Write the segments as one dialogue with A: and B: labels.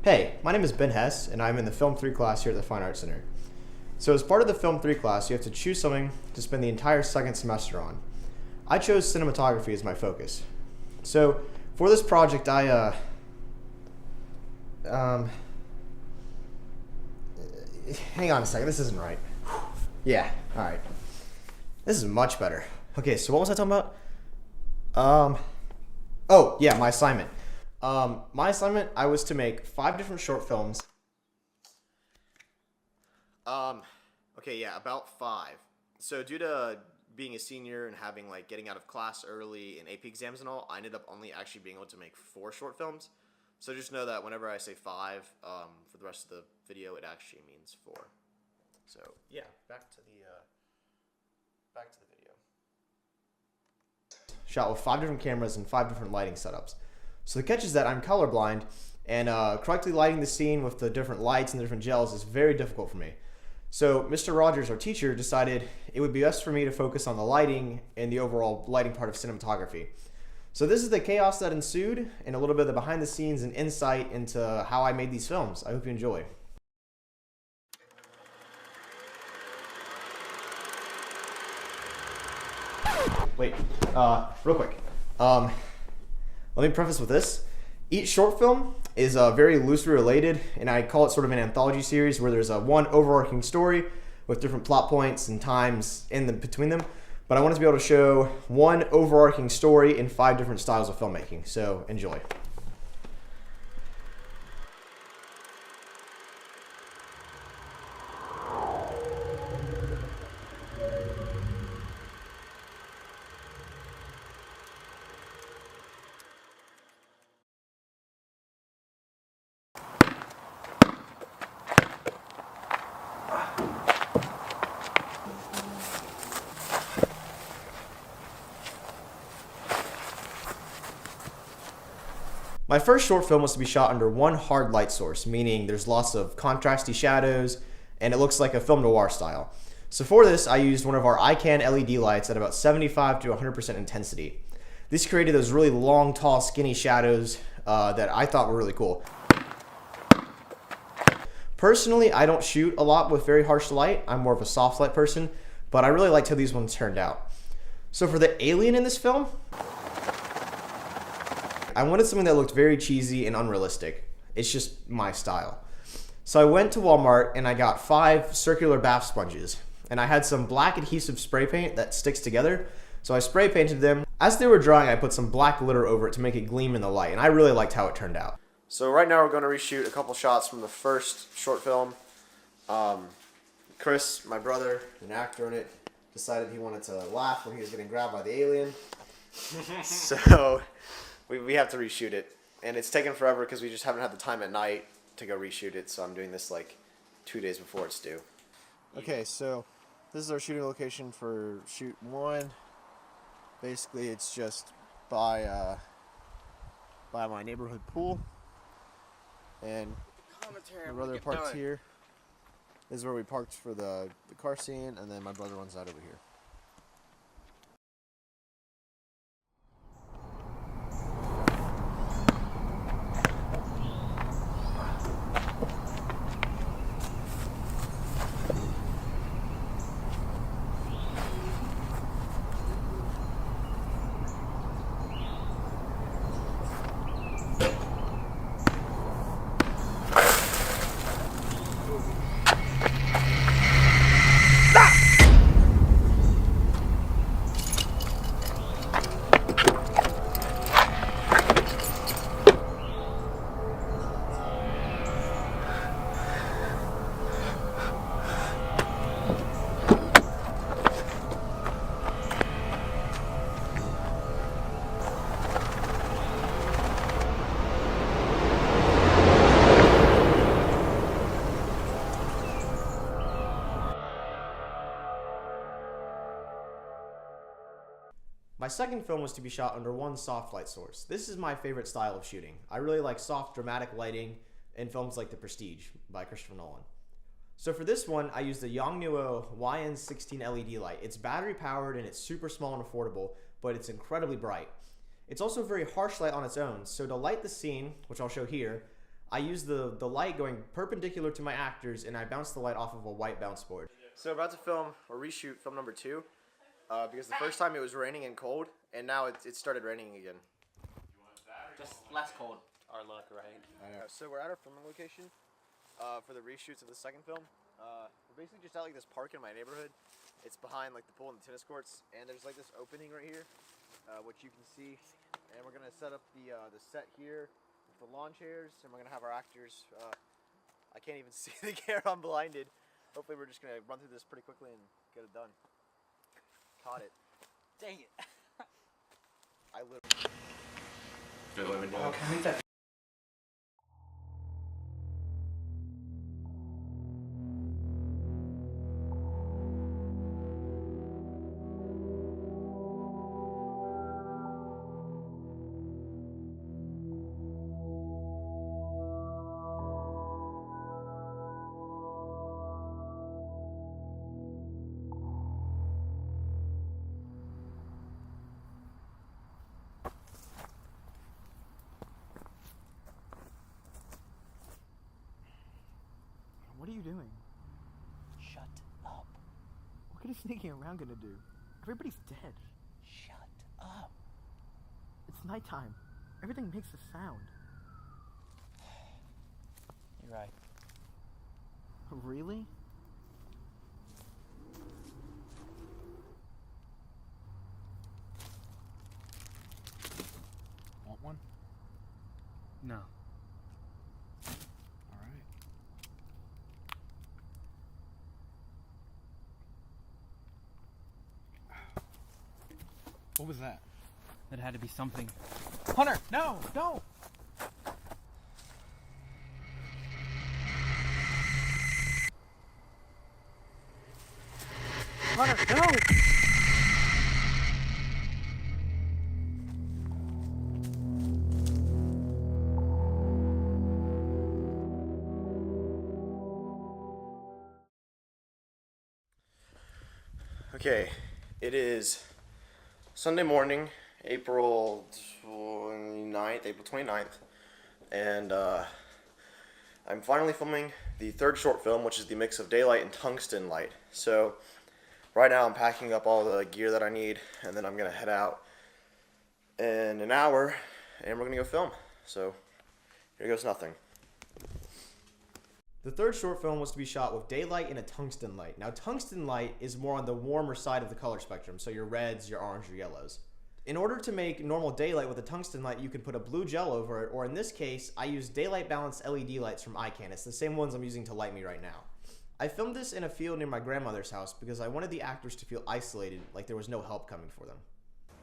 A: Hey, my name is Ben Hess, and I'm in the Film 3 class here at the Fine Arts Center. So as part of the Film 3 class, you have to choose something to spend the entire second semester on. I chose cinematography as my focus. So for this project, hang on a second, this isn't right. Yeah, all right. This is much better. Okay, so what was I talking about? Oh, yeah, my assignment. I was to make 5 different short films. Okay, yeah, about 5. So due to being a senior and having getting out of class early and AP exams and all, I ended up only actually being able to make 4 short films. So just know that whenever I say 5, for the rest of the video, it actually means 4. So yeah, back to the video. Shot with 5 different cameras and 5 different lighting setups. So the catch is that I'm colorblind, and correctly lighting the scene with the different lights and the different gels is very difficult for me. So Mr. Rogers, our teacher, decided it would be best for me to focus on the lighting and the overall lighting part of cinematography. So this is the chaos that ensued, and a little bit of the behind the scenes and insight into how I made these films. I hope you enjoy. Wait, real quick. Let me preface with this. Each short film is very loosely related, and I call it sort of an anthology series where there's one overarching story with different plot points and times between them. But I wanted to be able to show one overarching story in 5 different styles of filmmaking. So enjoy. My first short film was to be shot under one hard light source, meaning there's lots of contrasty shadows, and it looks like a film noir style. So for this, I used one of our ICANN LED lights at about 75 to 100% intensity. This created those really long, tall, skinny shadows that I thought were really cool. Personally, I don't shoot a lot with very harsh light. I'm more of a soft light person, but I really liked how these ones turned out. So for the alien in this film, I wanted something that looked very cheesy and unrealistic. It's just my style. So I went to Walmart and I got 5 circular bath sponges. And I had some black adhesive spray paint that sticks together. So I spray painted them. As they were drying, I put some black glitter over it to make it gleam in the light. And I really liked how it turned out. So right now we're going to reshoot a couple shots from the first short film. Chris, my brother, an actor in it, decided he wanted to laugh when he was getting grabbed by the alien. So we have to reshoot it, and it's taken forever because we just haven't had the time at night to go reshoot it, so I'm doing this 2 days before it's due. Okay, so this is our shooting location for shoot 1. Basically, it's just by my neighborhood pool, and my brother parked here. This is where we parked for the car scene, and then my brother runs out over here. My second film was to be shot under one soft light source. This is my favorite style of shooting. I really like soft, dramatic lighting in films like The Prestige by Christopher Nolan. So for this one, I used the Yongnuo YN16 LED light. It's battery powered and it's super small and affordable, but it's incredibly bright. It's also very harsh light on its own, so to light the scene, which I'll show here, I use the light going perpendicular to my actors, and I bounce the light off of a white bounce board. So we're about to film or reshoot film number 2, because the first time it was raining and cold, and now it started raining again.
B: Just less cold. Our luck, right?
A: I know. So we're at our filming location for the reshoots of the second film. We're basically just at like this park in my neighborhood. It's behind like the pool and the tennis courts, and there's like this opening right here, which you can see. And we're gonna set up the set here with the lawn chairs, and we're gonna have our actors. I can't even see the camera. I'm blinded. Hopefully, we're just gonna run through this pretty quickly and get it done. Caught it.
B: Dang it.
A: I literally.
B: Good, let me know. Oh, can I make that?
A: What are you doing?
B: Shut up.
A: What good is sneaking around gonna do? Everybody's dead.
B: Shut up.
A: It's nighttime. Everything makes a sound.
B: You're right.
A: Really?
C: Want one? No. Alright. What was that? That had to be something. Hunter! No! No! Hunter! No!
A: Okay, it is Sunday morning, April 29th, and I'm finally filming the third short film, which is the mix of daylight and tungsten light. So right now I'm packing up all the gear that I need, and then I'm going to head out in an hour, and we're going to go film. So here goes nothing. The third short film was to be shot with daylight and a tungsten light. Now, tungsten light is more on the warmer side of the color spectrum, so your reds, your orange, your yellows. In order to make normal daylight with a tungsten light, you can put a blue gel over it, or in this case, I use daylight balanced LED lights from ICANN. It's the same ones I'm using to light me right now. I filmed this in a field near my grandmother's house because I wanted the actors to feel isolated, like there was no help coming for them.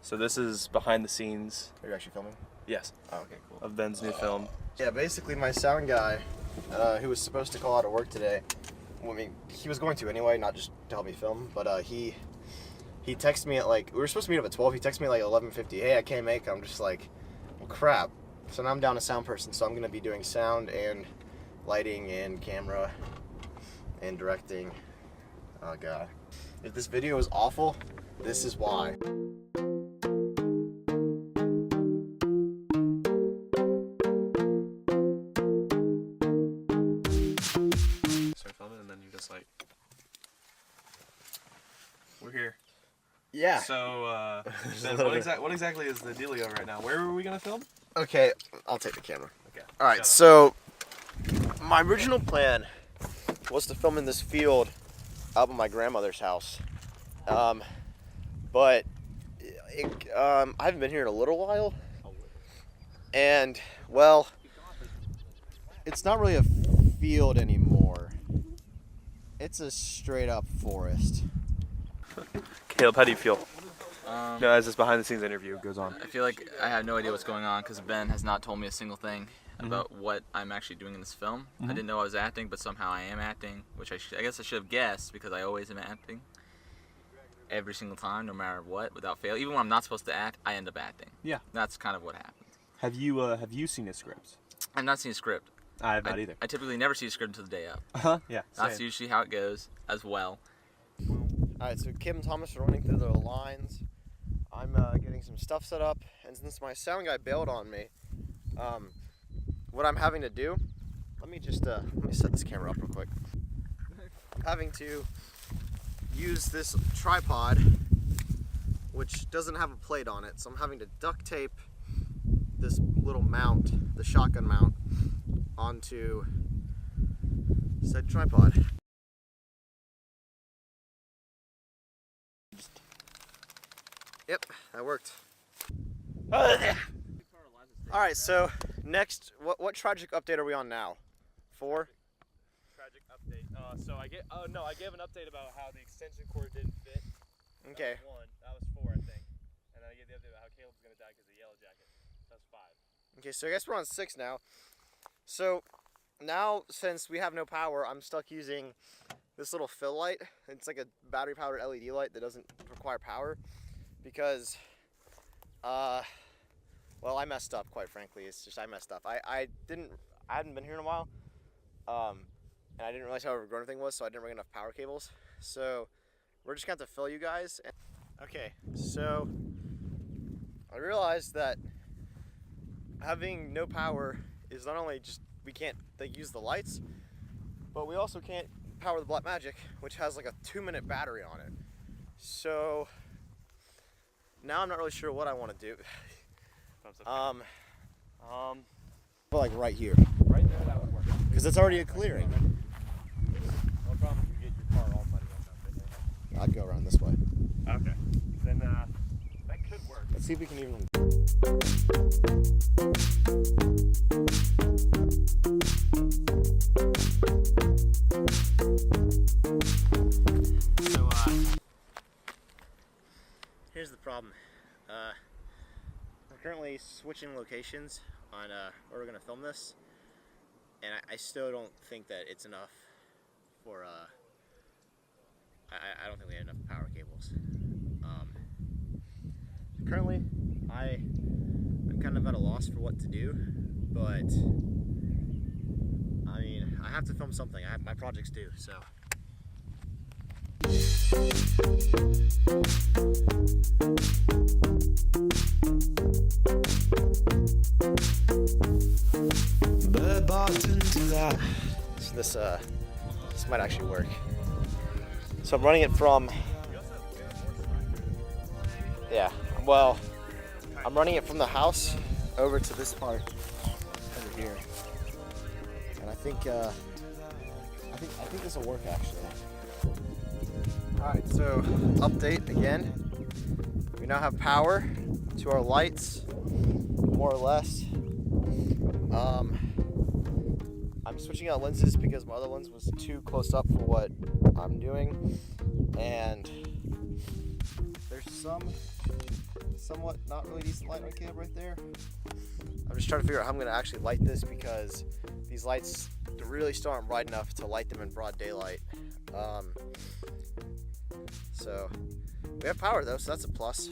D: So this is behind the scenes.
A: Are you actually filming?
D: Yes.
A: Oh, okay, cool.
D: Of Ben's new film.
A: Yeah, basically my sound guy, who was supposed to call out of work today, I mean, he was going to anyway, not just to help me film, but he texted me at like, we were supposed to meet up at 12, he texted me at like 11:50, hey, I can't make it. I'm just like, well, crap. So now I'm down a sound person, so I'm going to be doing sound and lighting and camera and directing. Oh, God. If this video is awful, this is why.
D: Start filming and then you just like, we're here.
A: Yeah.
D: So, Ben, what exactly is the dealio right now? Where are we gonna film?
A: Okay, I'll take the camera.
D: Okay.
A: All right, so my original plan was to film in this field out by my grandmother's house, but I haven't been here in a little while, and well, it's not really a field anymore. It's a straight up forest.
D: Caleb, how do you feel? As this behind the scenes interview goes on.
B: I feel like I have no idea what's going on because Ben has not told me a single thing about what I'm actually doing in this film. I didn't know I was acting, but somehow I am acting, which I guess I should have guessed because I always am acting. Every single time, no matter what, without fail. Even when I'm not supposed to act, I end up acting.
D: Yeah.
B: That's kind of what happens.
D: Have you seen his scripts?
B: I've not seen a script.
D: I have not either.
B: I typically never see a script until the day of.
D: Yeah.
B: That's
D: same.
B: usually how it goes as well.
A: Alright, so Kim and Thomas are running through the lines. I'm getting some stuff set up, and since my sound guy bailed on me, what I'm having to do let me set this camera up real quick. I'm having to use this tripod, which doesn't have a plate on it, so I'm having to duct tape this little mount, the shotgun mount, onto said tripod. Yep, that worked. Alright, so next, what tragic update are we on now? 4?
D: Tragic update. So I gave an update about how the extension cord didn't fit.
A: Okay.
D: That was 1. That was 4, I think. And then I gave the update about how Caleb's gonna die because of the yellow jacket. That's 5.
A: Okay, so I guess we're on 6 now. So now, since we have no power, I'm stuck using this little fill light. It's like a battery powered LED light that doesn't require power because, well, I messed up, quite frankly. It's just I messed up. I hadn't been here in a while, and I didn't realize how overgrown everything was, so I didn't bring enough power cables. So we're just gonna have to fill you guys. Okay, so I realized that having no power is not only just we can't use the lights, but we also can't power the Black Magic, which has like a 2-minute battery on it. So now I'm not really sure what I want to do. But like right here.
D: Right there, that would work.
A: Because it's already a clearing.
D: No problem if you get your car all muddy on that.
A: I'd go around this way.
D: Okay. Then that could work.
A: Let's see if we can even. So here's the problem. We're currently switching locations on where we're gonna film this, and I still don't think that it's enough for. I don't think we have enough power cables. Currently, I'm kind of at a loss for what to do, but I mean, I have to film something. I have my projects due, so. So this might actually work. So I'm running it from. Yeah, well, I'm running it from the house over to this part over here, and I think this will work actually. All right, so update again. We now have power to our lights, more or less. I'm switching out lenses because my other lens was too close up for what I'm doing, and there's somewhat not really decent light on camera right there. I'm just trying to figure out how I'm going to actually light this because these lights really still aren't bright enough to light them in broad daylight. So we have power though, so that's a plus.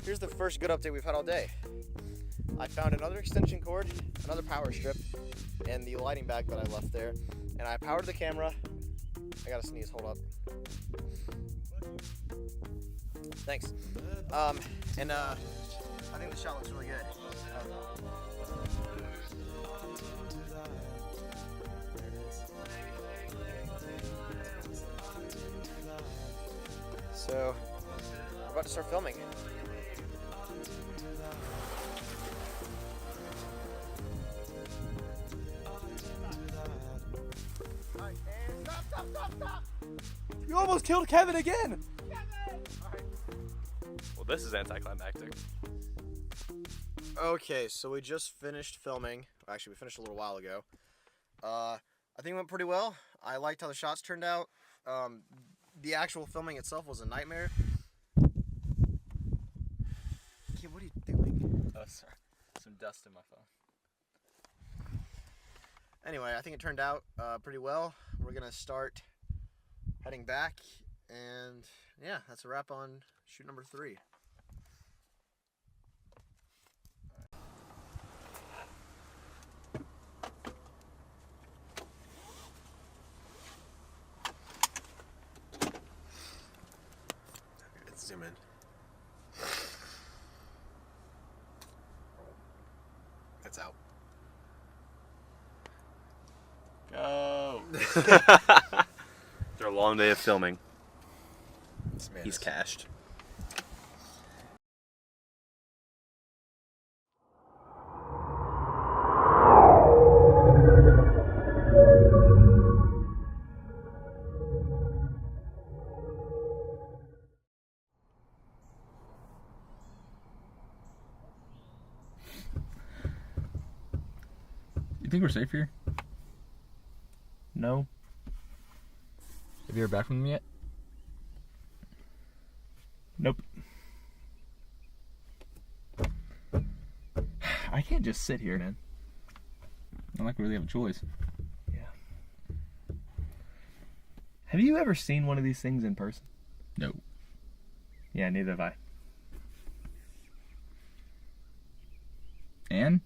A: Here's the first good update we've had all day. I found another extension cord, another power strip, and the lighting bag that I left there, and I powered the camera. I gotta sneeze, hold up. Thanks. I think the shot looks really good. There it is. So, we're about to start filming. Alright, and stop!
C: You almost killed Kevin again!
D: Well, this is anticlimactic.
A: Okay, so we just finished filming. Actually, we finished a little while ago. I think it went pretty well. I liked how the shots turned out. The actual filming itself was a nightmare. Kid, what are you doing?
B: Oh, sorry. Some dust in my phone.
A: Anyway, I think it turned out pretty well. We're gonna start heading back, and yeah, that's a wrap on shoot number 3. Let's zoom in. It's out.
D: After a long day of filming, he's cashed.
C: You think we're safe here? No. Have you heard back from them yet? Nope. I can't just sit here, man. Not like we really have a choice. Yeah. Have you ever seen one of these things in person? No. Yeah, neither have I. And?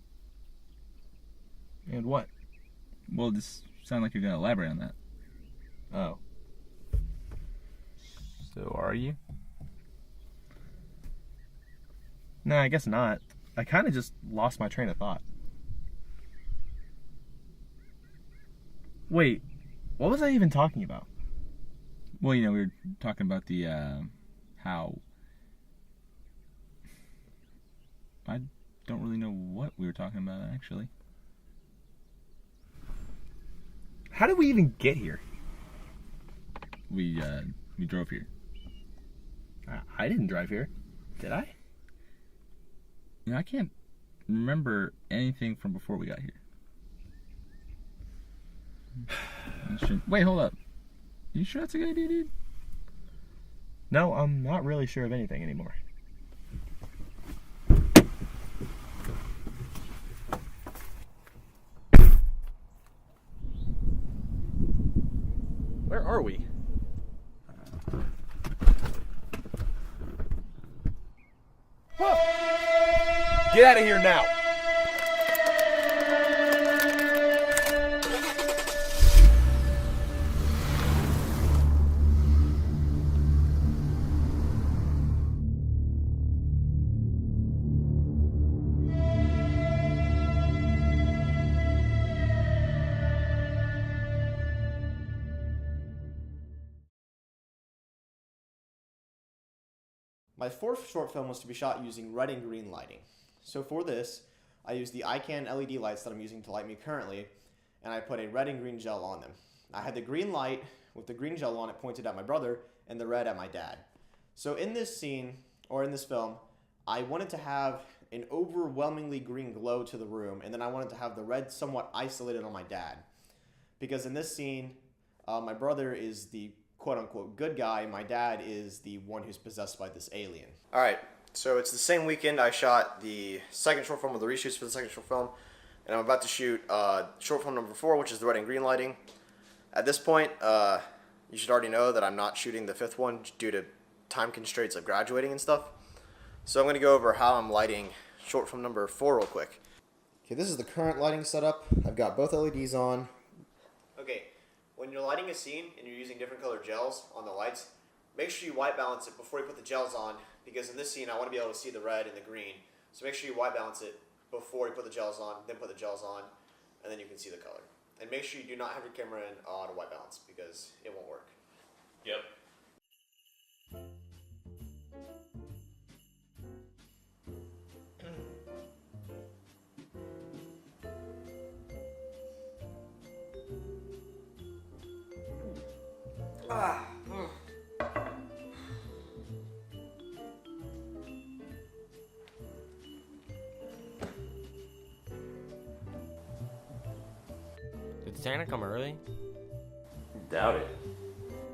C: And what? Well, it just sound like you're going to elaborate on that. Oh. So are you? No, I guess not. I kind of just lost my train of thought. Wait, what was I even talking about? Well, we were talking about the, how... I don't really know what we were talking about, actually. How did we even get here? We drove here. I didn't drive here. Did I? I can't remember anything from before we got here. Wait, hold up. You sure that's a good idea, dude? No, I'm not really sure of anything anymore.
D: Where are we? Get out of here now!
A: My fourth short film was to be shot using red and green lighting. So for this, I used the ICANN LED lights that I'm using to light me currently, and I put a red and green gel on them. I had the green light with the green gel on it pointed at my brother, and the red at my dad. So in this scene, or in this film, I wanted to have an overwhelmingly green glow to the room, and then I wanted to have the red somewhat isolated on my dad. Because in this scene, my brother is the quote-unquote good guy, my dad is the one who's possessed by this alien. Alright, so it's the same weekend I shot the second short film, or the reshoots for the second short film, and I'm about to shoot short film number 4, which is the red and green lighting. At this point, you should already know that I'm not shooting the 5th one due to time constraints of graduating and stuff. So I'm going to go over how I'm lighting short film number 4 real quick. Okay, this is the current lighting setup. I've got both LEDs on. Okay, when you're lighting a scene and you're using different colored gels on the lights, make sure you white balance it before you put the gels on, because in this scene I want to be able to see the red and the green. So make sure you white balance it before you put the gels on, then put the gels on, and then you can see the color. And make sure you do not have your camera in auto white balance, because it won't work.
D: Yep.
E: Did Santa come early?
D: Doubt it.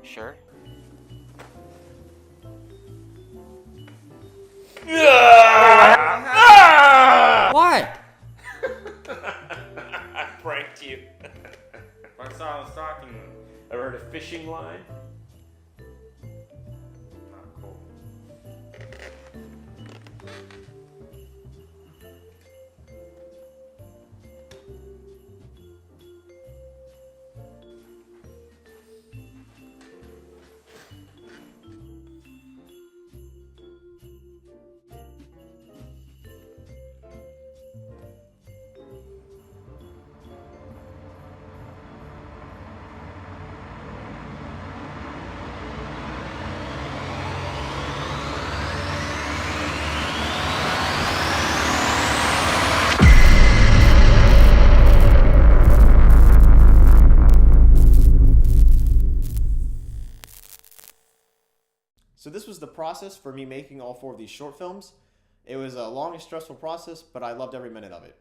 E: Sure. What?
D: I pranked you.
E: I saw I was talking.
D: Ever heard of fishing line?
E: Not cool.
A: this was the process for me making all 4 of these short films. It was a long and stressful process, but I loved every minute of it.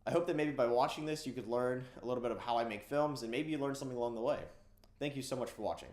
A: I hope that maybe by watching this, you could learn a little bit of how I make films, and maybe you learn something along the way. Thank you so much for watching.